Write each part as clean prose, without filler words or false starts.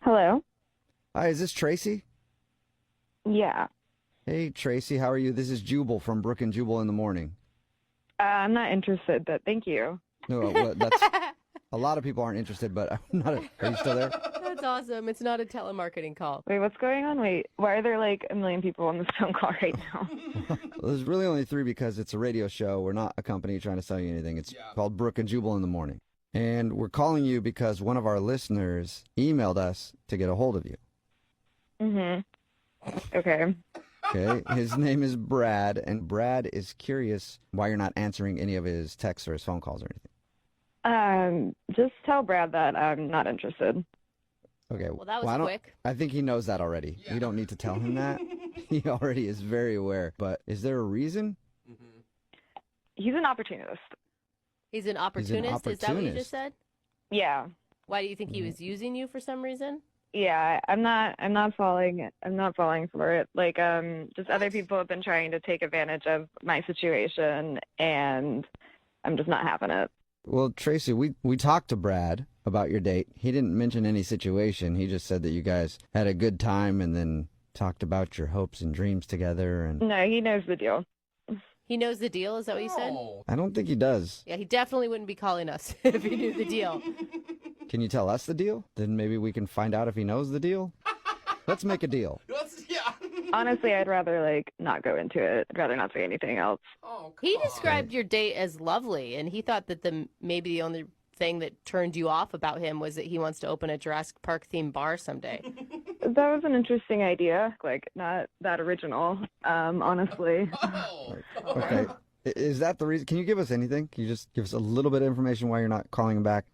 Hello? Hi, is this Tracy? Yeah. Hey, Tracy, how are you? This is Jubal from Brook and Jubal in the morning. I'm not interested, but thank you. No, well, that's a lot of people aren't interested, but I'm not. Are you still there? That's awesome. It's not a telemarketing call. Wait, what's going on? Wait, why are there like a million people on this phone call right now? Well, there's really only three because it's a radio show. We're not a company trying to sell you anything. It's called Brook and Jubal in the morning. And we're calling you because one of our listeners emailed us to get a hold of you. Okay. Okay. His name is Brad, and Brad is curious why you're not answering any of his texts or his phone calls or anything. Just tell Brad that I'm not interested. Okay. Well, that was I don't- quick. I think he knows that already. You don't need to tell him that. He already is very aware. But is there a reason? He's an opportunist. He's an opportunist. Is that what you opportunist. just said? Yeah. Why do you think he was using you for some reason? Yeah, I'm not falling for it. Like, just other people have been trying to take advantage of my situation, and I'm just not having it. Well, Tracy, we talked to Brad about your date. He didn't mention any situation. He just said that you guys had a good time and then talked about your hopes and dreams together. And No, he knows the deal. He knows the deal. Is that what you said? I don't think he does. Yeah, he definitely wouldn't be calling us if he knew the deal. Can you tell us the deal? Then maybe we can find out if he knows the deal. Let's make a deal. Honestly, I'd rather like not go into it. I'd rather not say anything else. He described your date as lovely, and he thought that maybe the only thing that turned you off about him was that he wants to open a Jurassic Park themed bar someday. That was an interesting idea. Like, not that original, honestly. Okay. Is that the reason? Can you give us anything? Can you just give us a little bit of information why you're not calling him back?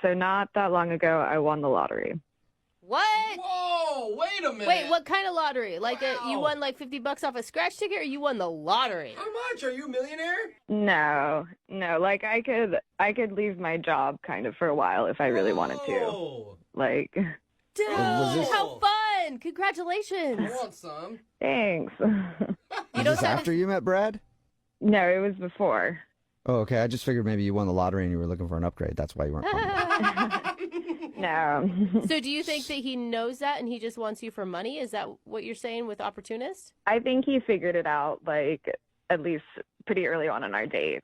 So not that long ago, I won the lottery. What? Whoa, wait a minute. Wait, what kind of lottery? Like you Wow. won like $50 off a scratch ticket, or you won the lottery? How much? Are you a millionaire? No. Like I could leave my job kind of for a while if I really wanted to. Whoa. Like, Dude, Was this- how fun! Congratulations. I want some. thanks. Was don't this sound- after you met Brad? No, it was before. Oh, okay. I just figured maybe you won the lottery and you were looking for an upgrade. That's why you weren't calling back. No. So do you think that he knows that and he just wants you for money? Is that what you're saying with opportunist? I think he figured it out like at least pretty early on in our date.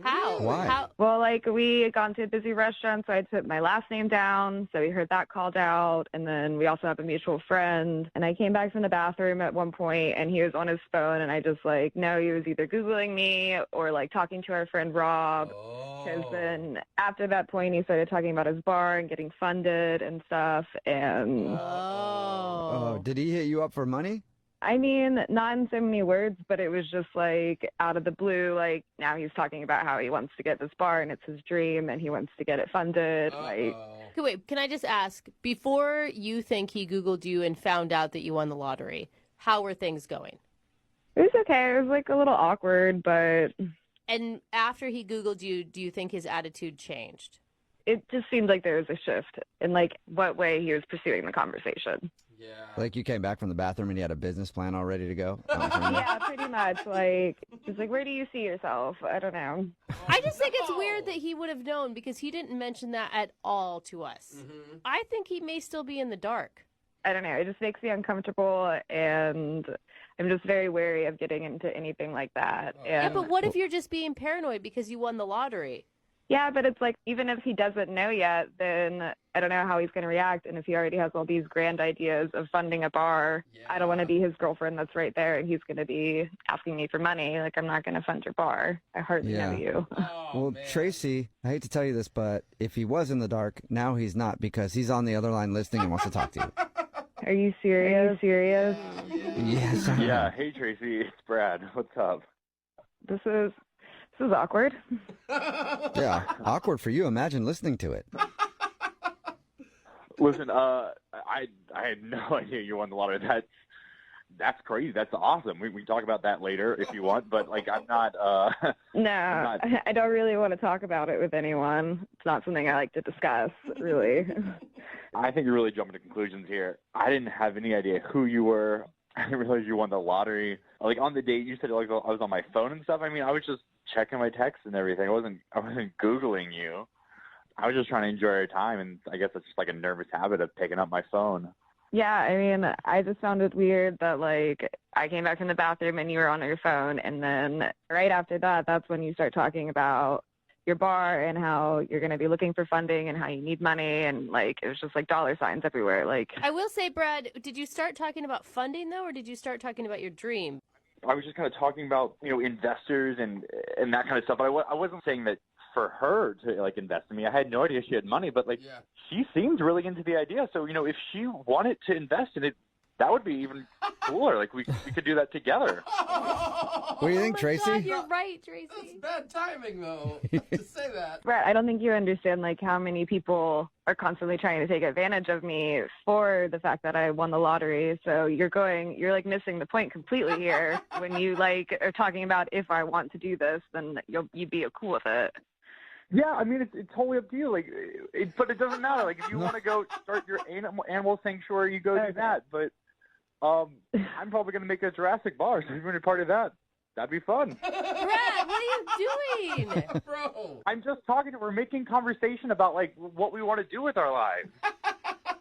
How? Why? How? Well, like we had gone to a busy restaurant, so I put my last name down. So he heard that called out, and then we also have a mutual friend. And I came back from the bathroom at one point, and he was on his phone, and I just like, no, he was either Googling me or like talking to our friend Rob. Because then after that point, he started talking about his bar and getting funded and stuff. And Oh, Oh. did he hit you up for money? I mean, not in so many words, but it was just like out of the blue. Like now he's talking about how he wants to get this bar and it's his dream and he wants to get it funded. Like, Okay, wait, can I just ask, before you think he Googled you and found out that you won the lottery, how were things going? it was okay. It was like a little awkward, but And after he Googled you, do you think his attitude changed? it just seemed like there was a shift in like what way he was pursuing the conversation. Yeah. Like you came back from the bathroom and you had a business plan all ready to go? Yeah, pretty much. Like, just like, where do you see yourself? I don't know. I just think it's weird that he would have known because he didn't mention that at all to us. I think he may still be in the dark. I don't know. It just makes me uncomfortable, and I'm just very wary of getting into anything like that. Yeah, And but what if you're just being paranoid because you won the lottery? yeah, but it's like even if he doesn't know yet, then I don't know how he's going to react. And if he already has all these grand ideas of funding a bar, I don't want to be his girlfriend that's right there, and he's going to be asking me for money. Like, I'm not going to fund your bar. I hardly know you. Well, Tracy, I hate to tell you this, but if he was in the dark, now he's not because he's on the other line listening and wants to talk to you. Are you serious? Yes. I am. Yeah, hey Tracy, it's Brad. What's up? This is awkward. Yeah. Awkward for you. Imagine listening to it. Listen, I had no idea you won the lottery. That's crazy. That's awesome. We can talk about that later if you want, but like I'm not No, not- I don't really want to talk about it with anyone. It's not something I like to discuss, really. I think you're really jumping to conclusions here. I didn't have any idea who you were. I didn't realize you won the lottery. Like on the date, you said like I was on my phone and stuff. I mean, I was just checking my texts and everything. I wasn't Googling you. I was just trying to enjoy our time, and I guess it's just like a nervous habit of picking up my phone. Yeah, I mean, I just found it weird that, like, I came back from the bathroom and you were on your phone, and then right after that, that's when you start talking about your bar and how you're going to be looking for funding and how you need money, and, like, it was just, like, dollar signs everywhere. Like, I will say, Brad, did you start talking about funding, though, or did you start talking about your dream? I was just kind of talking about, investors and that kind of stuff. But I wasn't saying that for her to, like, invest in me. I had no idea she had money, but, like, she seemed really into the idea. So, if she wanted to invest in it, that would be even cooler. Like, we could do that together. What do you think, Tracy? God, you're right, Tracy. That's bad timing, though, to say that. Brett, I don't think you understand, like, how many people are constantly trying to take advantage of me for the fact that I won the lottery. So you're like, missing the point completely here. When you, like, are talking about if I want to do this, then you'd be cool with it. Yeah, I mean, it's totally up to you. Like, but it doesn't matter. Like, if you want to go start your animal sanctuary, you go do that. But I'm probably going to make a Jurassic bar, so if you want to be part of that, that'd be fun. Brad, what are you doing? Bro. I'm just talking. We're making conversation about, like, what we want to do with our lives.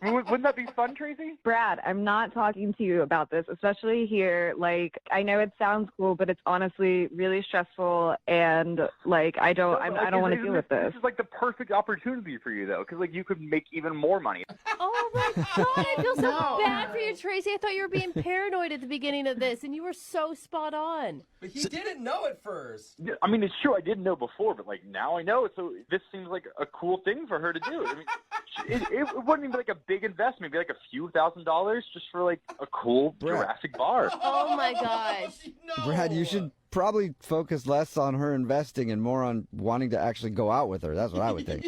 I mean, wouldn't that be fun, Tracy? Brad, I'm not talking to you about this, especially here. Like, I know it sounds cool, but it's honestly really stressful, and, like, I don't want to deal with this. This is, like, the perfect opportunity for you, though, because, like, you could make even more money. Oh, my God, I feel so bad for you, Tracy. I thought you were being paranoid at the beginning of this, and you were so spot on. But he didn't know at first. I mean, it's true. I didn't know before, but, like, now I know. So this seems like a cool thing for her to do. I mean, it wouldn't even be like a big investment. It'd be like a few $1,000s just for, like, a cool Jurassic bar. Oh, my gosh. No. Brad, you should probably focus less on her investing and more on wanting to actually go out with her. That's what I would think.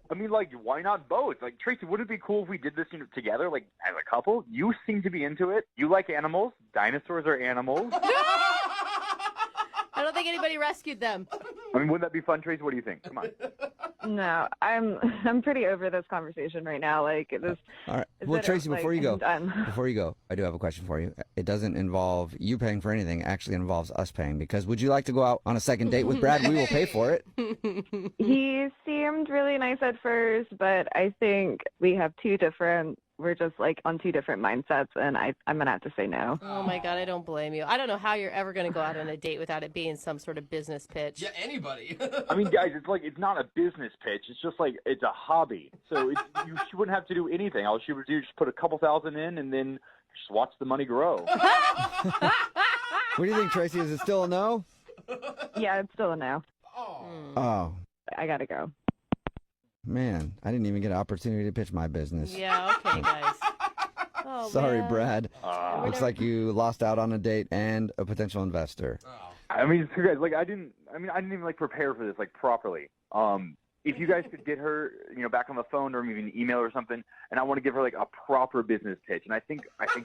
I mean, like, why not both? Like, Tracy, wouldn't it be cool if we did this together, like, as a couple? You seem to be into it. You like animals. Dinosaurs are animals. I don't think anybody rescued them. I mean, wouldn't that be fun, Tracy? What do you think? Come on. No, I'm pretty over this conversation right now. Like, this. All right. Well, Tracy, before you go, I'm done. before you go, I do have a question for you. It doesn't involve you paying for anything. It actually involves us paying. Because would you like to go out on a second date with Brad? We will pay for it. He seemed really nice at first, but I think we're just, like, on two different mindsets, and I'm going to have to say no. Oh, my God, I don't blame you. I don't know how you're ever going to go out on a date without it being some sort of business pitch. Yeah, anybody. I mean, guys, it's not a business pitch. It's just, like, it's a hobby. So she wouldn't have to do anything. All she would do is just put a couple thousand in and then just watch the money grow. What do you think, Tracy? Is it still a no? Yeah, it's still a no. Oh, I got to go. man. I didn't even get an opportunity to pitch my business. Yeah, okay, guys. Oh, Sorry, man. Brad. Looks like you lost out on a date and a potential investor. I mean, so guys, like, I didn't even, like, prepare for this, like, properly. If you guys could get her, back on the phone or maybe an email or something, and I want to give her, like, a proper business pitch, and I think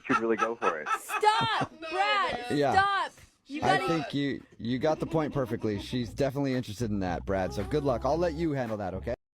she'd really go for it. Stop, Brad. Yeah. Stop. You I gotta... think you got the point perfectly. She's definitely interested in that, Brad. So good luck. I'll let you handle that, okay?